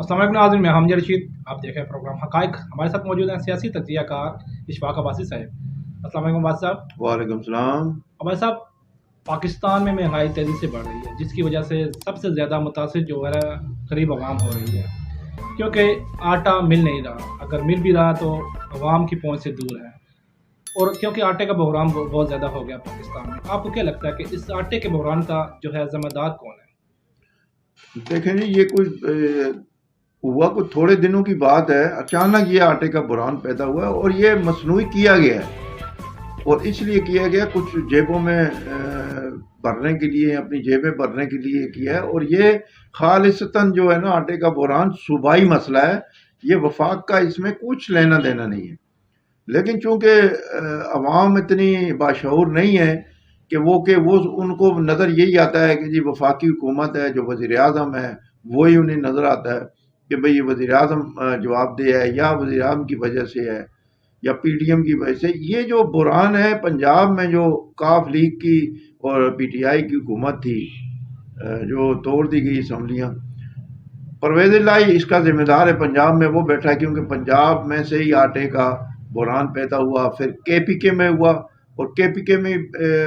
अस्सलाम वालेकुम नाज़रीन, मैं हामिद रशीद, आप देख रहे हैं प्रोग्राम हक़ाइक़। हमारे साथ मौजूद हैं सियासी तज्ज़िया कार इशफाक अब्बासी साहब। अस्सलाम वालेकुम अब्बासी साहब। वालेकुम सलाम। अब्बासी साहब, पाकिस्तान में महंगाई तेज़ी से बढ़ रही है, जिसकी वजह से सबसे ज़्यादा मुतासिर जो है गरीब आवाम हो रही है, क्योंकि आटा मिल नहीं रहा, अगर मिल भी रहा तो आवाम की पहुँच से दूर है, और क्योंकि आटे का बहरान बहुत ज़्यादा हो गया पाकिस्तान में। आपको क्या लगता है कि इस आटे के बहरान का जो है ज़िम्मेदार कौन है? देखें जी, ये कोई हुआ कुछ थोड़े दिनों की बात है। अचानक ये आटे का बुरान पैदा हुआ और ये मसनूई किया गया है, और इसलिए किया गया कुछ जेबों में भरने के लिए, अपनी जेबें भरने के लिए किया है। और ये खालिसतन जो है ना, आटे का बुरान सूबाई मसला है, ये वफाक का इसमें कुछ लेना देना नहीं है। लेकिन चूंकि अवाम इतनी बाशऊर नहीं है कि वो उनको नज़र यही आता है कि जी वफाकी हुकूमत है, जो वज़ीर आज़म है वही उन्हें नज़र आता है कि भाई ये वज़ीर आज़म जवाबदेह है, या वज़ीर आज़म की वजह से है, या PDM की वजह से। ये जो बुरान है पंजाब में, जो काफ लीग की और PTI की हुकूमत थी, जो तोड़ दी गई असम्बलियाँ, परवेज़ इलाही इसका ज़िम्मेदार है। पंजाब में वो बैठा है, क्योंकि पंजाब में से ही आटे का बुरान पैदा हुआ, फिर KPK में हुआ, और KPK में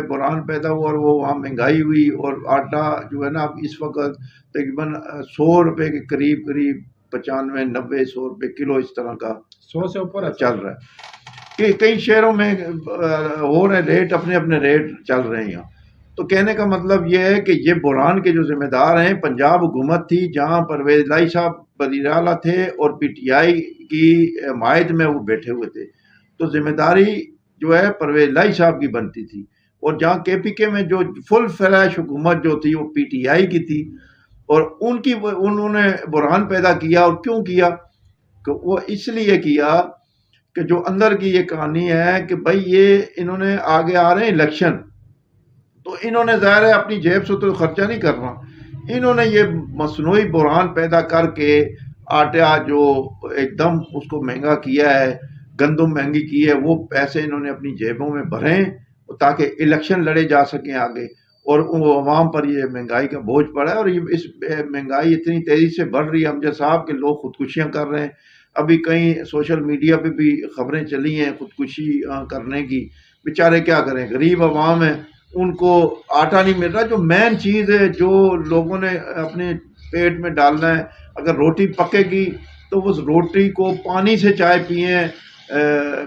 बुरान पैदा हुआ, और वो वहाँ महंगाई हुई, और आटा जो है ना अब इस वक्त तकरीबन 100 रुपये के करीब 95, 90, 100 रुपये किलो इस तरह का 100 से ऊपर चल रहा है। कि कई शहरों में हो रहे रेट, अपने अपने रेट चल रहे हैं यहाँ। तो कहने का मतलब ये है कि ये बुरान के जो ज़िम्मेदार हैं पंजाब हुकूमत थी, जहाँ परवेज़ इलाही साहब वज़ीर आला थे और PTI की हिमायत में वो बैठे हुए थे, तो ज़िम्मेदारी जो है परवेज़ इलाही साहब की बनती थी। और जहाँ KPK में जो फुल फ्लैश हुकूमत जो थी वो PTI की थी, और उन्होंने बुरान पैदा किया। और क्यों किया? कि वो इसलिए किया कि जो अंदर की ये कहानी है कि भाई ये इन्होंने आगे आ रहे हैं इलेक्शन, तो इन्होंने ज़ाहिर है अपनी जेब से तो खर्चा नहीं करना, इन्होंने ये मसनूई बुरान पैदा करके आटा जो एकदम उसको महंगा किया है, गंदम महंगी की है, वो पैसे इन्होंने अपनी जेबों में भरें ताकि इलेक्शन लड़े जा सकें आगे, और वो अवाम पर ये महंगाई का बोझ पड़ा है। और ये इस महंगाई इतनी तेज़ी से बढ़ रही है, अमजद साहब के लोग खुदकुशियाँ कर रहे हैं। अभी कई सोशल मीडिया पे भी खबरें चली हैं खुदकुशी करने की। बेचारे क्या करें, गरीब अवाम है, उनको आटा नहीं मिल रहा, जो मेन चीज़ है जो लोगों ने अपने पेट में डालना है। अगर रोटी पकेगी तो उस रोटी को पानी से चाय पिएं,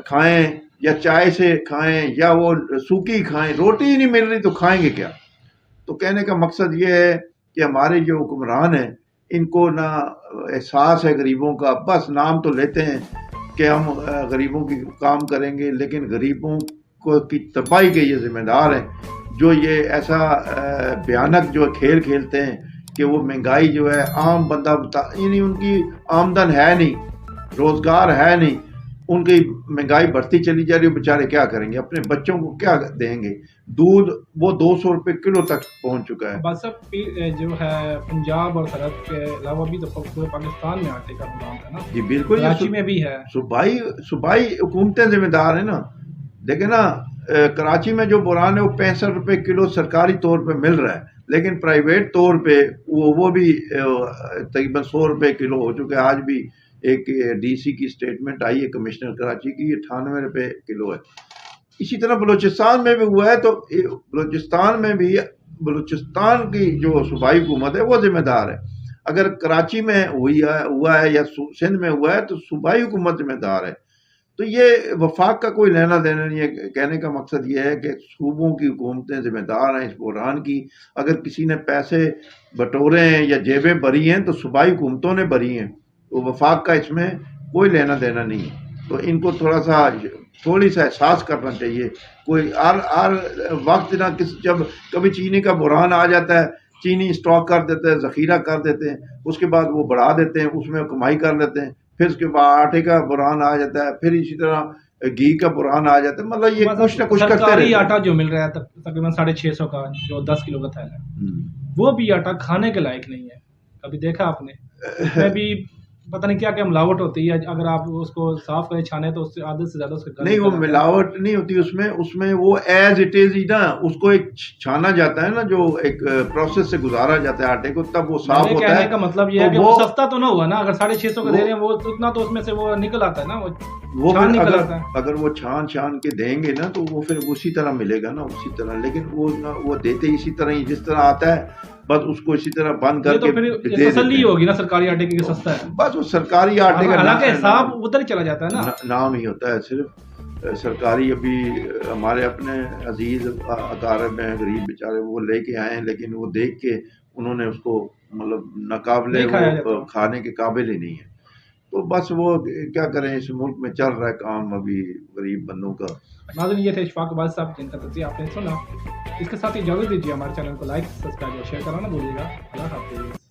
खाएं, या चाय से खाएं, या वो सूखी खाएं। रोटी ही नहीं मिल रही तो खाएंगे क्या? तो कहने का मकसद ये है कि हमारे जो हुक्मरान हैं, इनको ना एहसास है गरीबों का, बस नाम तो लेते हैं कि हम गरीबों की काम करेंगे, लेकिन गरीबों को की तबाही के ये ज़िम्मेदार हैं, जो ये ऐसा भयानक जो खेल खेलते हैं कि वो महंगाई जो है आम बंदा यानी उनकी आमदन है नहीं, रोज़गार है नहीं, उनकी महंगाई बढ़ती चली जा रही है। बेचारे क्या करेंगे, अपने बच्चों को क्या देंगे? दूध वो 200 रुपये किलो तक पहुंच चुका है। बस अब जो है पंजाब और सरहद के अलावा भी तो पूरे पाकिस्तान में आटे का बुरान है ना। जी बिल्कुल, कराची में भी है। सूबाई हुकूमतें जिम्मेदार है ना। देखे ना, कराची में जो बुरान है वो 65 रुपये किलो सरकारी तौर पे मिल रहा है, लेकिन प्राइवेट तौर पे वो भी तकरीबन 100 रुपये किलो हो चुका है। आज भी एक DC की स्टेटमेंट आई है कमिश्नर कराची की, 98 रुपये किलो है। इसी तरह बलूचिस्तान में भी हुआ है। तो बलूचिस्तान में भी बलूचिस्तान की जो सूबाई हुकूमत है वो जिम्मेदार है। अगर कराची में हुआ है या सिंध में हुआ है तो सूबाई हुकूमत जिम्मेदार है। तो ये वफाक का कोई लेना देना नहीं है। कहने का मकसद ये है कि सूबों की हुकूमतें जिम्मेदार हैं इस बुरान की। अगर किसी ने पैसे बटोरे हैं या जेबें भरी हैं तो सूबाई हुकूमतों ने भरी हैं, तो वफाक का इसमें कोई लेना देना नहीं है। तो इनको थोड़ी सा एहसास करना चाहिए। कोई हर वक्त ना जब कभी चीनी का बुरान आ जाता है, चीनी स्टॉक कर देते हैं, ज़ख़ीरा कर देते हैं, उसके बाद वो बढ़ा देते हैं, उसमें कमाई कर लेते हैं। फिर उसके बाद आटे का बुरान आ जाता है, फिर इसी तरह घी का बुरान आ जाता है। मतलब ये कुछ ना कुछ करते रहते हैं। आटा जो मिल रहा है तकरीबन 650 का, जो 10 किलो का थैला है, वो भी आटा खाने के लायक नहीं है। कभी देखा आपने? उसमें भी पता नहीं क्या क्या मिलावट होती है, अगर आप उसको साफ करें छाने तो उससे आधे से ज्यादा उसका गंद नहीं, वो निकल आता है। मिलावट नहीं होती उसमें, उसमें वो एज इट इज ही ना, उसको एक छाना जाता है ना, जो एक प्रोसेस से गुजारा जाता है आटे को, तब वो साफ मेरे होता कहने है। का मतलब ये तो है कि वो वो सस्ता तो ना हुआ ना, अगर 650 का दे रहे हैं वो उतना तो उसमें से वो निकल आता है ना, वो छान फिर निकल आता है। अगर वो छान के देंगे ना तो वो फिर उसी तरह मिलेगा ना, उसी तरह। लेकिन वो ना, वो देते इसी तरह ही जिस तरह आता है, बस उसको इसी तरह बंद ये करके तो फिर दे ये देते तसल्ली हैं। होगी ना सरकारी आटे की कि सस्ता है, बस वो सरकारी आटे का हालांकि हिसाब उधर ही चला जाता है ना। नाम ही होता है सिर्फ सरकारी। अभी हमारे अपने अजीज अकारब हैं, गरीब बेचारे, वो लेके आए हैं, लेकिन वो देख के उन्होंने उसको मतलब नाकाबिले, नहीं खाया वो जाता। खाने के काबिल ही नहीं है। तो बस वो क्या करें, इस मुल्क में चल रहा है काम अभी गरीब बंदों का। नाज़रीन, ये थे इशफाक अब्बास साहब जिनका तज़किया आपने सुना। इसके साथ ही इजाज़त दीजिए, हमारे चैनल को लाइक सब्सक्राइब और शेयर करना ना भूलिएगा। अल्लाह हाफ़िज़।